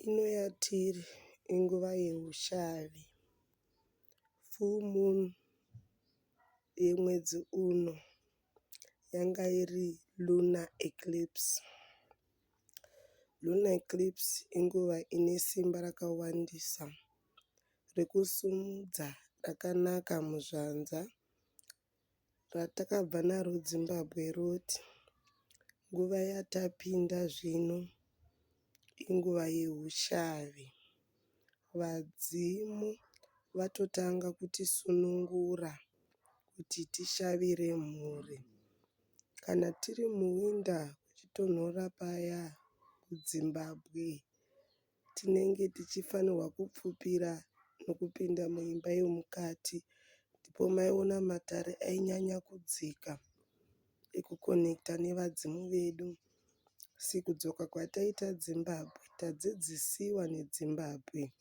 ino yatiri inguva yeushavi. Full moon yemwedzi uno yanga iri lunar eclipse. Lunar eclipse inguva ine simba rakawandisa rekusumudza rakanaka muzvanza ratakabva naro Zimbabwe roti nguva yatapinda zvino inguva yeushavi. Vadzimu vatotanga kutisunungura kuti tishavire mhuri. Kana tiri muwinda kuchitonhora paya kuZimbabwe tinenge tichifanirwa kupfupira nokupinda muimba yomukati, ndipo maiona matare ainyanya kudzika ekukonekita nevadzimu vedu. Kudzoka kwataita Zimbabwe tadzidzisiwa neZimbabwe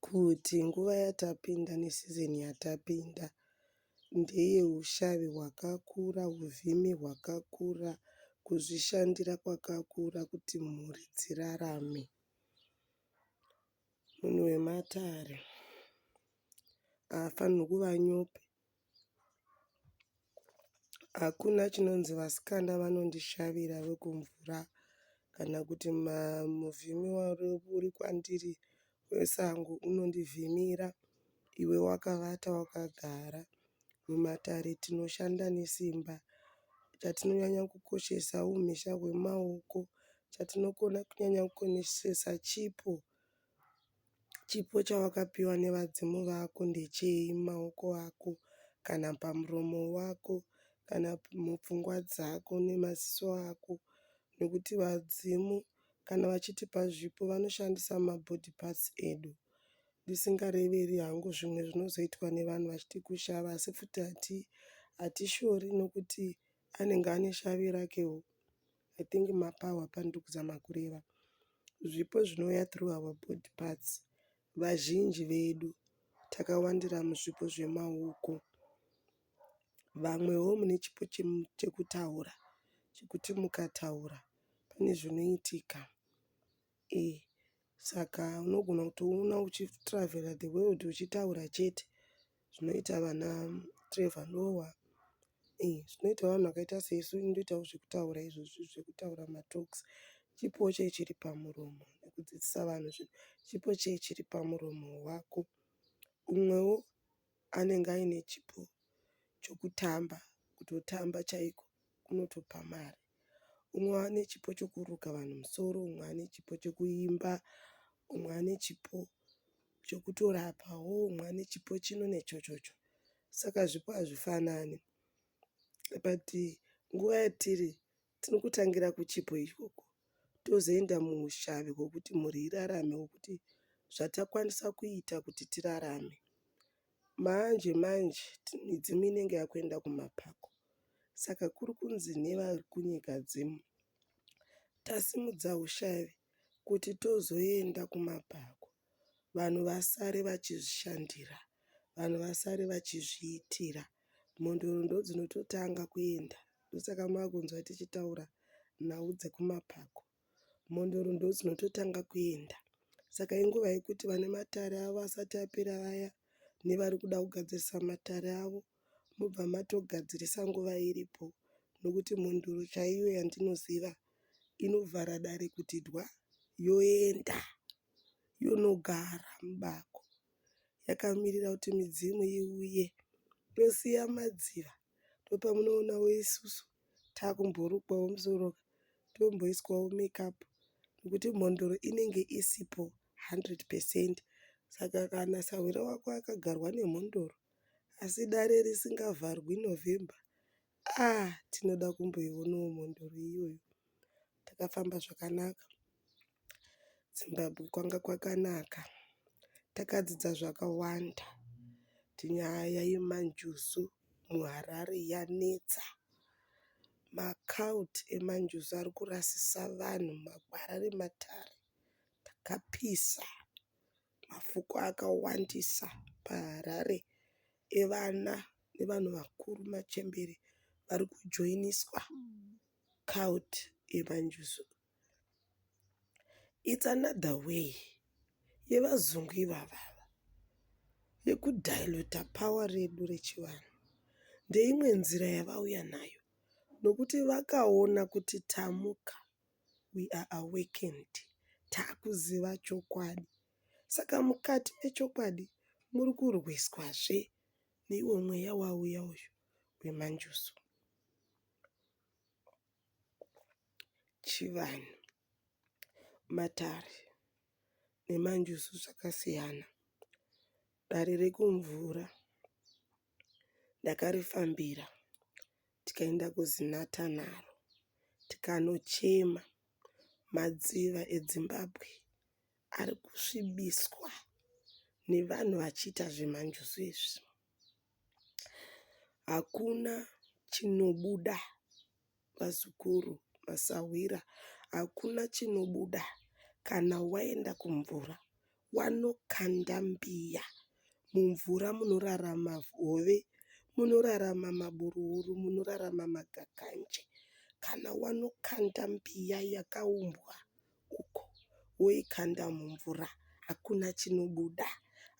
kuti nguva yatapinda nesizini yatapinda ndeye ushavi hwakakura, uvhimi hwakakura, kuzvishandira kwakakura kuti mhuri dzirarame. Munhu wematare haafanirwi kuva nyope. Hakuna chinonzi vasikana vanondishavira vekumvura kana kuti muvhimi uri kwandiri wesango unondivhimira iwe wakavata wakagara. Mumatare tinoshanda nesimba. Chatinonyanya kukoshesa umhizha hwemaoko. Chatinokona kunyanya kukoshesa chipo. Chipo chawakapiwa nevadzimu vako ndechei? Maoko ako kana pamuromo wako kana mupfungwa dzako nemaziso ako, nekuti vadzimu kana vachitipa zvipo vanoshandisa mabody parts edu. Ndisingareveri hangu zvimwe zvinozoitwa nevanhu vachiti kushava, asi futi hatishori nokuti anenge ane shavi rakewo. I think mapawa pandiri kuzama kureva. Zvipo zvinouya through our body parts. Vazhinji vedu takawandira muzvipo zvemaoko. Vamwewo mune chipo chekutaura, chekuti mukataura pane zvinoitika. Saka unogona kutoona uchitravel the world uchitaura chete. Zvinoita vana Trevor Noah. Zvinoita vanhu vakaita sesu inoitawo zvekutaura izvozvo, zvekutaura matalks. Chipo chei chiri pamuromo nekudzidzisa vanhu zvinhu. Chipo chei chiri pamuromo wako. Umwewo anenge aine chipo chokutamba, kutotamba chaiko kunotopa mari. Umwe ane chipo chokuruka vanhu musoro, umwe ane chipo chokuimba, umwe ane chipo chokutorapawo, umwe ane chipo chino nechochocho. Saka zvipo hazvifanani. But nguva yatiri tinokutangira kuchipo ichoko tozoenda muushavi hwokuti mhuri irarame, hwokuti zvatakwanisa kuita kuti tirarame. Manje midzimu inenge yakuenda kumapako. Saka kuri kunzi nevari kunyika dzimu tasimudza ushavi kuti tozoenda kumapako. Vanhu vasare vachizvishandira, vanhu vasare vachizviitira. Mhondoro ndodzinototanga kuenda. Ndosaka makunzwa tichitaura nhau dzekumapako. Mhondoro ndodzinototanga kuenda. Saka inguva yekuti vane matare avo asati apera vaya nevari kuda kugadzirisa matare avo mobva matogadzirisa nguva iripo. Nokuti mhondoro chaiyo yandinoziva inovhara dare kuti dwa yoenda yonogara mubako. Yakamirira kuti midzimu iuye. Yosiya madziva. Ndopamunoonawo isusu takumborukwawo musoro tomboiswawo makeup. Nokuti mhondoro inenge isipo 100%. Saka kana sawira wako akagarwa nemhondoro asi dare risingavharwi November, tinoda kumboionawo mhondoro iyoyo. Takafamba zvakanaka. Zimbabwe kwanga kwakanaka. Takadzidza zvakawanda. Nyaya yemanjuzu muHarare yanetsa. Makaudi emanjuzu ari kurasisa vanhu magwara rematare. Takapisa. Mafuko akawandisa paHarare evana nevanhu vakuru, machembere vari kujoiniswa kaudi emanjuzu. It's another way yevazungu ivava yekudhailuta pawa redu rechivanhu. Ndeimwe nzira yavauya nayo nokuti vakaona kuti tamuka, we are awakened, taakuziva chokwadi. Saka mukati mechokwadi muri kurwiswazve neiwo mweya wauya uyu wemanjusu. Chivanhu, matare nemanjusu zvakasiyana. Dare rekumvura ndakarifambira tikaenda kuzinata naro tikanochema madziva eZimbabwe ari kusvibiswa nevanhu vachiita zvemanjusu izvi. Hakuna chinobuda, vazukuru, masawira, hakuna chinobuda kana waenda kumvura wanokanda mbiya. Mumvura munorarama hove, munorarama maburuhuru, munorarama magakanje. Kana wanokanda mbiya yakaumbwa uko woikanda mumvura, hakuna chinobuda.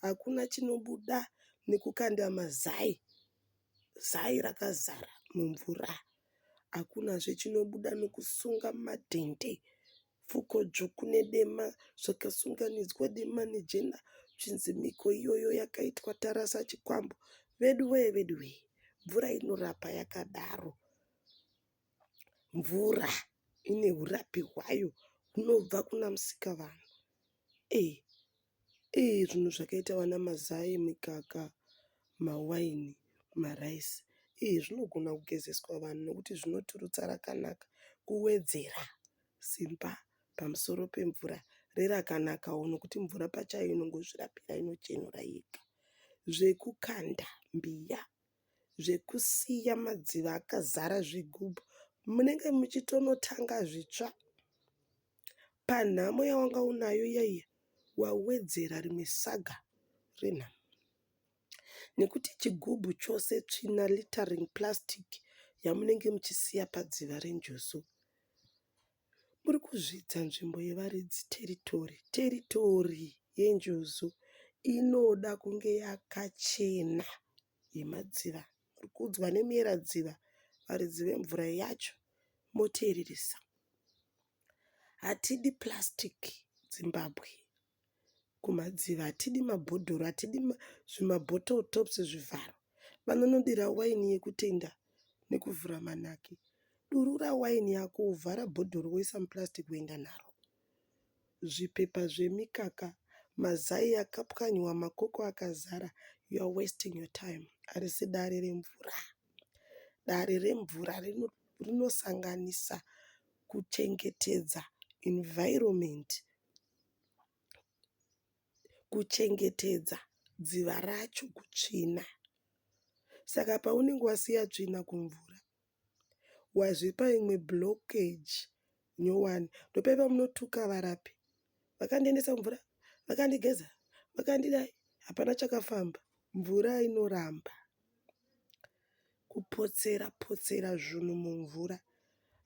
Hakuna chinobuda nekukanda mazai, zai rakazara mumvura. Hakunazve chinobuda nokusunga madhende, pfuko dzvuku nedema zvakasunganidzwa dema nejena. Chinzimiko iyoyo yakaitwa Tarasa Chikwambo. Veduwe, mvura inorapa yakadaro. Mvura ine urapi hwayo hunobva kuna Musikavanhu. Zvinhu zvakaita vana mazai, mikaka, mawaini, maraisi, zvinogona kugezeswa vanhu nokuti zvinoturutsa rakanaka kuwedzera simba pamusoro pemvura rerakanakawo, nokuti mvura pachayo inongozvirapira, inochenura yega. Zvekukanda mbiya, zvekusiya madziva akazara zvigubhu, munenge muchitonotanga zvitsva. Panhamo yawanga unayo yaiya wawedzera rimwe saga renhamo. Nekuti chigubhu chose tsvina littering plastic yamunenge muchisiya padziva renjusu. Muri kuzvidza nzvimbo yevaridzi teritori. Teritori yenjusu inoda kunge yakachena yemadziva. Muri kuudzwa nemuyeradziva, varidzi vemvura yacho, moteereresa. Hatidi plastic Zimbabwe kumadziva, hatidi mabhodhoro, hatidi zvimabottle tops zvivharo. Vanonodira waini yekutenda nekuvhura manake. Durura waini yako, uvhara bhodhoro, woisa muplastic, woenda naro. Zvipepa zvemikaka, mazai akapwanywa, makoko akazara, you are wasting your time. Harisi dare remvura. Dare remvura rinosanganisa kuchengetedza environment, kuchengetedza dziva racho kutsvina. Saka paunenge wasiya tsvina kumvura, wazvipa imwe blockage nyowani, ndopaipa munotuka varapi. Vakandiendesa mvura, vakandigeza, vakandidai, hapana chakafamba. Mvura inoramba. Kupotsera zvinhu mumvura.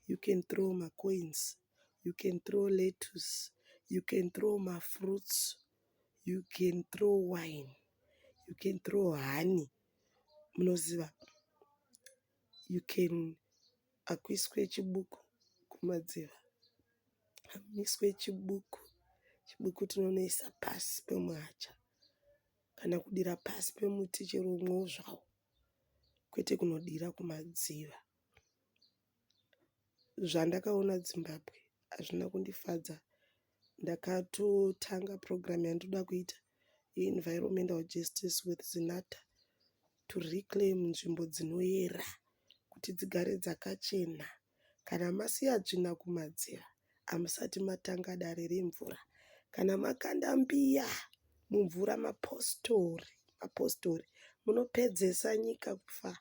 You can throw coins, you can throw lettuce, you can throw fruits, you can throw wine, you can throw honey. Munoziva, you can akuiswe chibuku kumadziva, amiswe chibuku tinonoisa pasi pemuhacha kana kudira pasi pemuti chero umwewo zvawo, kwete kunodira kumadziva. Zvandakaona Zimbabwe hazvina kundifadza. Ndakatotanga program yandoda kuita ye-environmental justice with Zinata, to reclaim nzvimbo dzinoyera kuti dzigare dzakachena. Kana masiya tsvina kumadziva, hamusati matanga dare remvura. Kana makanda mbiya mumvura, mapostori, munopedzesa nyika kufa.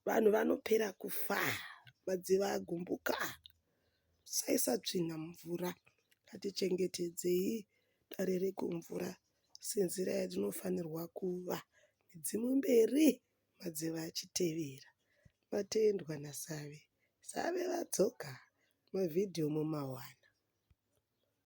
Vanhu vanopera kufa, madziva agumbuka. Musaisa tsvina mumvura. Ngatichengetedzei dare rekumvura senzira yatinofanirwa kuva, nedzimwe mberi madziva achitevera. Matendwa naSave. Save vadzoka mavhidhiyo mumawani.